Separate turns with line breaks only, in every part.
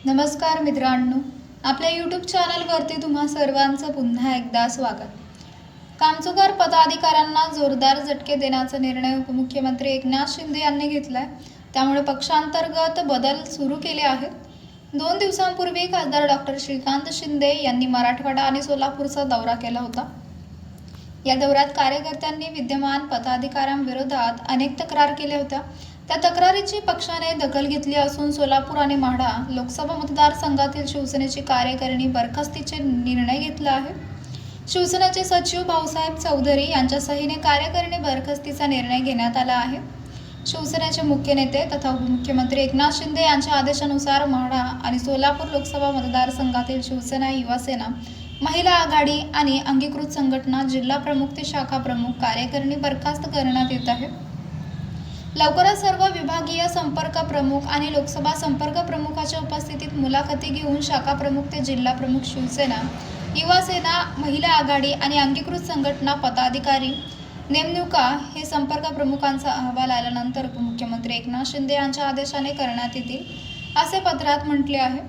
नमस्कार मित्रांनो, आपल्या यूट्यूब चॅनलवरती तुम्हा सर्वांचं पुन्हा एकदा स्वागत. कामचुकार पदाधिकाऱ्यांना जोरदार झटके देण्याचा निर्णय उपमुख्यमंत्री एकनाथ शिंदे यांनी घेतलाय. त्यामुळे पक्षांतर्गत बदल सुरू केले आहेत. 2 दिवसांपूर्वी खासदार डॉक्टर श्रीकांत शिंदे यांनी मराठवाडा आणि सोलापूरचा दौरा केला होता. या दौऱ्यात कार्यकर्त्यांनी विद्यमान पदाधिकाऱ्यांविरोधात अनेक तक्रार केल्या होत्या. त्या तक्रारीची पक्षाने दखल घेतली असून सोलापूर आणि माढा लोकसभा मतदारसंघातील शिवसेनेची कार्यकारिणी बरखास्तीचे निर्णय घेतला आहे. शिवसेनेचे सचिव भाऊसाहेब चौधरी यांच्या सहीने कार्यकारिणी बरखास्तीचा निर्णय घेण्यात आला आहे. शिवसेनेचे मुख्य नेते तथा उपमुख्यमंत्री एकनाथ शिंदे यांच्या आदेशानुसार माढा आणि सोलापूर लोकसभा मतदारसंघातील शिवसेना, युवासेना, महिला आघाडी आणि अंगीकृत संघटना जिल्हा प्रमुख ते शाखा प्रमुख कार्यकारिणी बरखास्त करण्यात येत आहे. लवकरच सर्व विभागीय संपर्क प्रमुख आणि लोकसभा संपर्क प्रमुखाच्या उपस्थितीत मुलाखती घेऊन शाखा प्रमुख ते जिल्हा प्रमुख शिवसेना, युवासेना, महिला आघाडी आणि अंगीकृत संघटना पदाधिकारी नेमणुका हे संपर्क प्रमुखांचा अहवाल आल्यानंतर उपमुख्यमंत्री एकनाथ शिंदे यांच्या आदेशाने करण्यात येतील, असे पत्रात म्हटले आहे.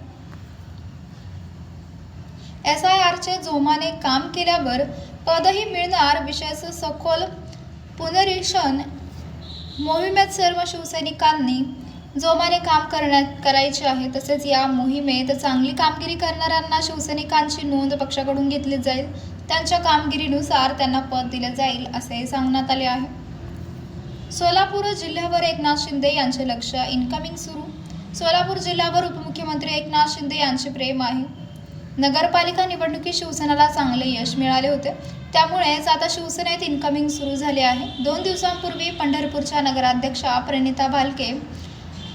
SIRचे जोमाने काम केल्यावर पदही मिळणार विषयाचं सखोल पुनरीक्षण मोहिमेत सर्व शिवसैनिकांनी जोमाने काम करायचे आहे. तसेच या मोहिमेत चांगली कामगिरी करणाऱ्यांना शिवसैनिकांची नोंद पक्षाकडून घेतली जाईल. त्यांच्या कामगिरीनुसार त्यांना पद दिले जाईल असे सांगण्यात आले आहे. सोलापूर जिल्ह्यावर एकनाथ शिंदे यांचे लक्ष इनकमिंग सुरू. सोलापूर जिल्ह्यावर उपमुख्यमंत्री एकनाथ शिंदे यांचे प्रेम आहे. नगरपालिका निवडणुकीत शिवसेनेला चांगले यश मिळाले होते. त्यामुळेच आता शिवसेनेत इनकमिंग सुरू झाले आहे. 2 दिवसांपूर्वी पंढरपूरच्या नगराध्यक्षा प्रणिता भालके,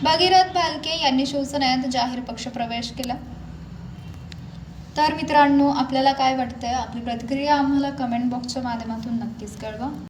भगीरथ भालके यांनी शिवसेनेत जाहीर पक्षप्रवेश केला. तर मित्रांनो, आपल्याला काय वाटतंय? आपली प्रतिक्रिया आम्हाला कमेंट बॉक्सच्या माध्यमातून नक्कीच कळवा.